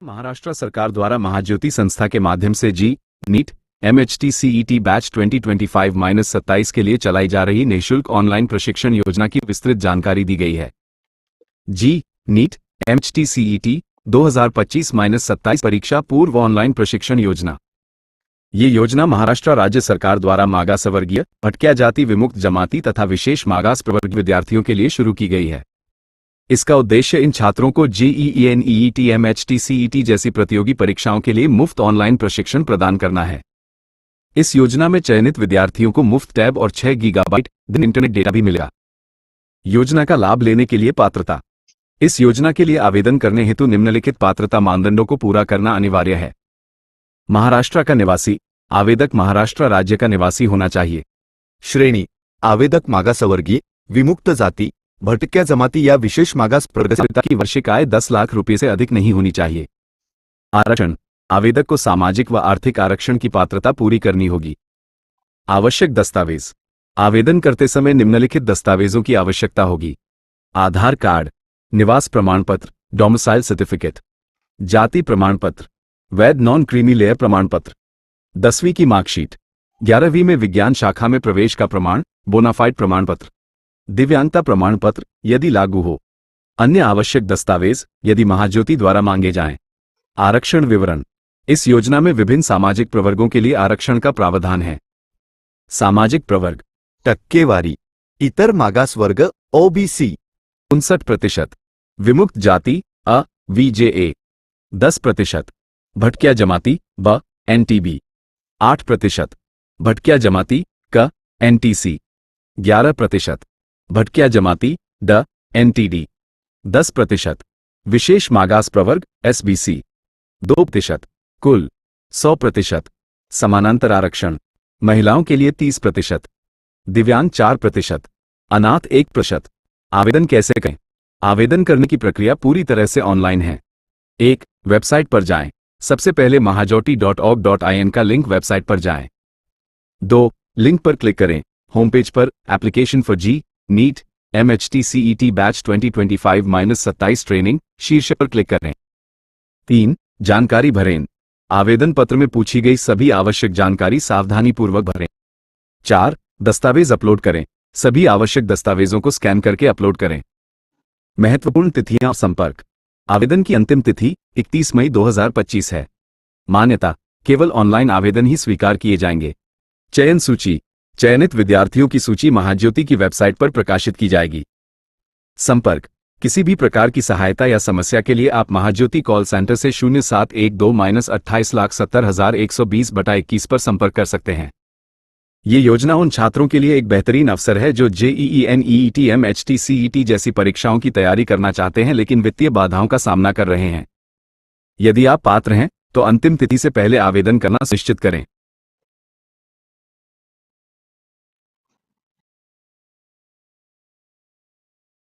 महाराष्ट्र सरकार द्वारा महाज्योति संस्था के माध्यम से जी नीट MHT CET बैच 2025-27 के लिए चलाई जा रही निःशुल्क ऑनलाइन प्रशिक्षण योजना की विस्तृत जानकारी दी गई है। जी नीट MHT CET 2025-27 परीक्षा पूर्व ऑनलाइन प्रशिक्षण योजना। ये योजना महाराष्ट्र राज्य सरकार द्वारा मागासवर्गीय, भटक्या जाति, विमुक्त जमाती तथा विशेष मागास प्रवर्ग विद्यार्थियों के लिए शुरू की गई है। इसका उद्देश्य इन छात्रों को JEE NEET MHT CET जैसी प्रतियोगी परीक्षाओं के लिए मुफ्त ऑनलाइन प्रशिक्षण प्रदान करना है। इस योजना में चयनित विद्यार्थियों को मुफ्त टैब और 6 गीगाबाइट दिन इंटरनेट डेटा भी मिलेगा। योजना का लाभ लेने के लिए पात्रता। इस योजना के लिए आवेदन करने हेतु निम्नलिखित पात्रता मानदंडों को पूरा करना अनिवार्य है। महाराष्ट्र का निवासी। आवेदक महाराष्ट्र राज्य का निवासी होना चाहिए। श्रेणी: आवेदक मागासवर्गीय, विमुक्त जाति, भटक्या जमाती या विशेष मागास प्रवर्ग की वार्षिक आय 10 लाख रुपये से अधिक नहीं होनी चाहिए। आरक्षण: आवेदक को सामाजिक व आर्थिक आरक्षण की पात्रता पूरी करनी होगी। आवश्यक दस्तावेज: आवेदन करते समय निम्नलिखित दस्तावेजों की आवश्यकता होगी। आधार कार्ड, निवास प्रमाण पत्र, डोमिसाइल सर्टिफिकेट, जाति प्रमाण पत्र, वैध नॉन क्रीमी लेयर प्रमाण पत्र, 10वीं की मार्कशीट, 11वीं में विज्ञान शाखा में प्रवेश का प्रमाण, बोनाफाइड प्रमाण पत्र, दिव्यांगता प्रमाण पत्र यदि लागू हो। अन्य आवश्यक दस्तावेज यदि महाज्योति द्वारा मांगे जाएं। आरक्षण विवरण: इस योजना में विभिन्न सामाजिक प्रवर्गों के लिए आरक्षण का प्रावधान है। सामाजिक प्रवर्ग: टक्केवारी: इतर मागास वर्ग OBC 59%, विमुक्त जाति VJA 10%, भटक्या जमाती NTB 8%, भटक्या जमाती NTC 11%, भटक्या जमाती NTD 10%, विशेष मागास प्रवर्ग SBC 2%, कुल 100%। समानांतर आरक्षण: महिलाओं के लिए 30%, दिव्यांग 4%, अनाथ 1%। आवेदन कैसे करें? आवेदन करने की प्रक्रिया पूरी तरह से ऑनलाइन है। 1. वेबसाइट पर जाएं। सबसे पहले mahajyoti.org.in का लिंक वेबसाइट पर जाएं। 2. लिंक पर क्लिक करें। होम पेज पर application for JEE NEET MHT CET batch 2025-27 training शीर्षक पर क्लिक करें। 3. जानकारी भरें। आवेदन पत्र में पूछी गई सभी आवश्यक जानकारी सावधानीपूर्वक भरें। 4. दस्तावेज अपलोड करें। सभी आवश्यक दस्तावेजों को स्कैन करके अपलोड करें। महत्वपूर्ण तिथियां और संपर्क: आवेदन की अंतिम तिथि 31 मई 2025 है। मान्यता: केवल ऑनलाइन आवेदन ही स्वीकार किए जाएंगे। चयन सूची: चयनित विद्यार्थियों की सूची महाज्योति की वेबसाइट पर प्रकाशित की जाएगी। संपर्क: किसी भी प्रकार की सहायता या समस्या के लिए आप महाज्योति कॉल सेंटर से 0712-28,70,120/21 पर संपर्क कर सकते हैं। ये योजना उन छात्रों के लिए एक बेहतरीन अवसर है जो JEE NEET MHT CET जैसी परीक्षाओं की तैयारी करना चाहते हैं लेकिन वित्तीय बाधाओं का सामना कर रहे हैं। यदि आप पात्र हैं तो अंतिम तिथि से पहले आवेदन करना सुनिश्चित करें।